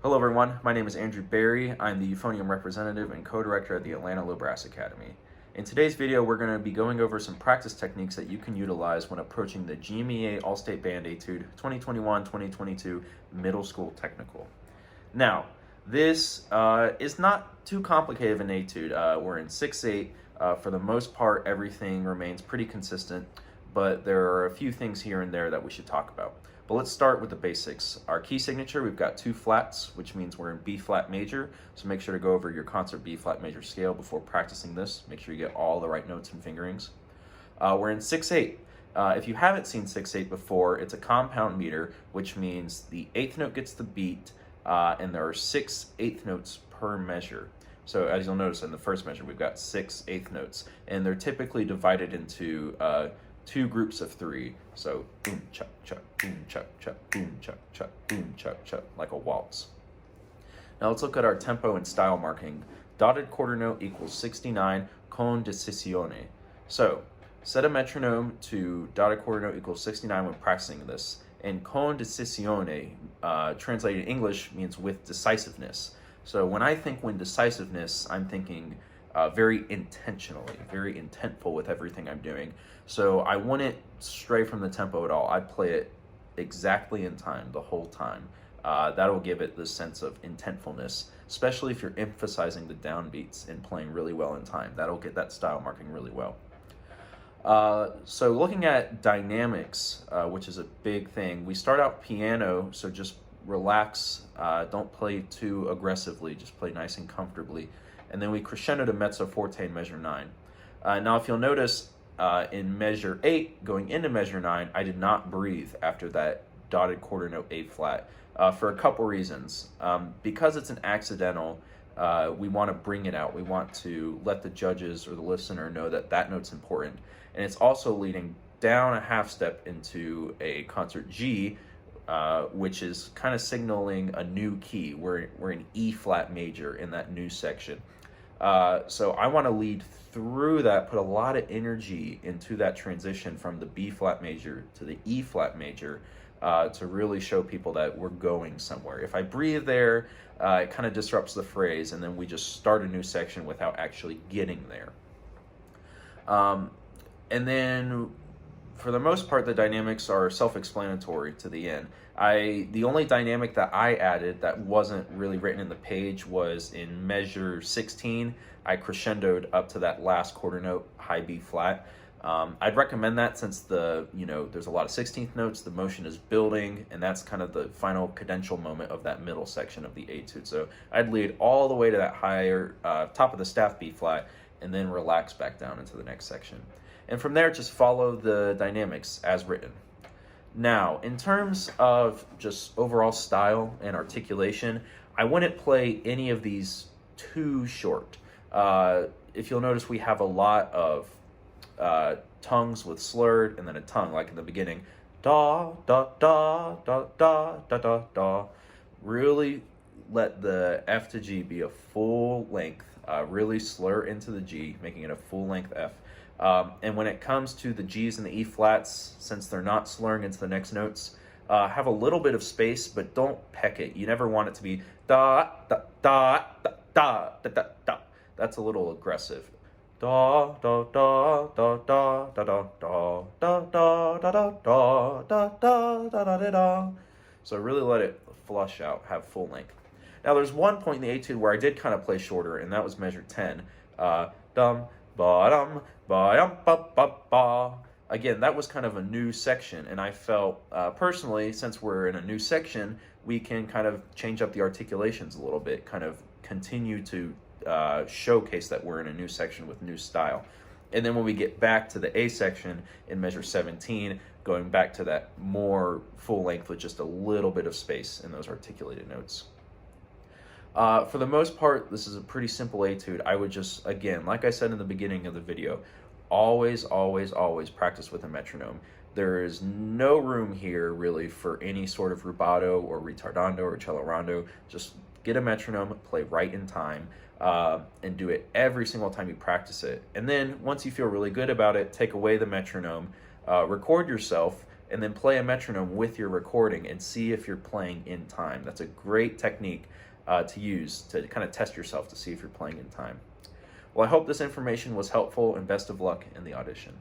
Hello everyone, my name is Andrew Barry. I'm the Euphonium Representative and co-director at the Atlanta Low Brass Academy. In today's video, we're going to be going over some practice techniques that you can utilize when approaching the GMEA All-State Band Etude 2021-2022 Middle School Technical. Now, this is not too complicated of an etude. We're in 6/8. For the most part, everything remains pretty consistent, but there are a few things here and there that we should talk about. But let's start with the basics. Our key signature, we've got 2 flats, which means we're in B flat major. So make sure to go over your concert B flat major scale before practicing this. Make sure you get all the right notes and fingerings. We're in 6/8. If you haven't seen 6/8 before, it's a compound meter, which means the 8th note gets the beat, and there are 6 8th notes per measure. So as you'll notice in the first measure, we've got 6 8th notes, and they're typically divided into 2 groups of 3. So boom, chuck, chuck, boom, chuck, chuck, boom, chuck, chuck, boom, chuck, chuck, like a waltz. Now let's look at our tempo and style marking. Dotted quarter note equals 69 con decisione. So set a metronome to dotted quarter note equals 69 when practicing this. And con decisione, translated in English, means with decisiveness. So when I think when decisiveness, I'm thinking very intentionally, very intentful with everything I'm doing. So I wouldn't stray from the tempo at all. I'd play it exactly in time the whole time. That'll give it this sense of intentfulness, especially if you're emphasizing the downbeats and playing really well in time. That'll get that style marking really well. So looking at dynamics, which is a big thing, we start out piano, so just relax, don't play too aggressively, just play nice and comfortably. And then we crescendo to mezzo, forte, and measure 9. Now if you'll notice, in measure 8, going into measure 9, I did not breathe after that dotted quarter note A flat for a couple reasons. Because it's an accidental, we want to bring it out. We want to let the judges or the listener know that that note's important. And it's also leading down a half step into a concert G, which is kind of signaling a new key. We're in E flat major in that new section. So I want to lead through that, put a lot of energy into that transition from the B flat major to the E flat major to really show people that we're going somewhere. If I breathe there, it kind of disrupts the phrase, and then we just start a new section without actually getting there. And then for the most part, the dynamics are self-explanatory to the end. The only dynamic that I added that wasn't really written in the page was in measure 16. I crescendoed up to that last quarter note, high B flat. I'd recommend that since there's a lot of 16th notes, the motion is building, and that's kind of the final cadential moment of that middle section of the etude. So I'd lead all the way to that higher top of the staff B flat, and then relax back down into the next section. And from there, just follow the dynamics as written. Now, in terms of just overall style and articulation, I wouldn't play any of these too short. If you'll notice, we have a lot of tongues with slurred and then a tongue, like in the beginning. Da, da, da, da, da, da, da, da. Really let the F to G be a full length. Really slur into the G, making it a full length F. And when it comes to the G's and the E flats, since they're not slurring into the next notes, have a little bit of space, but don't peck it. You never want it to be da, da, da, da, da, da, da, da. That's a little aggressive. Da, da, da, da, da, da, da, da, da, da, da, da, da, da, da, da, da, da. So really let it flush out, have full length. Now there's one point in the etude where I did kind of play shorter, and that was measure 10. Dum, ba-dum, ba-yum, ba-ba-ba. Again, that was kind of a new section, and I felt, personally, since we're in a new section, we can kind of change up the articulations a little bit, kind of continue to showcase that we're in a new section with new style. And then when we get back to the A section in measure 17, going back to that more full length with just a little bit of space in those articulated notes. For the most part, this is a pretty simple etude. I would just, again, like I said in the beginning of the video, always, always, always practice with a metronome. There is no room here really for any sort of rubato or ritardando or cello rondo. Just get a metronome, play right in time, and do it every single time you practice it. And then once you feel really good about it, take away the metronome, record yourself, and then play a metronome with your recording and see if you're playing in time. That's a great technique to use to kind of test yourself to see if you're playing in time. Well, I hope this information was helpful, and best of luck in the audition.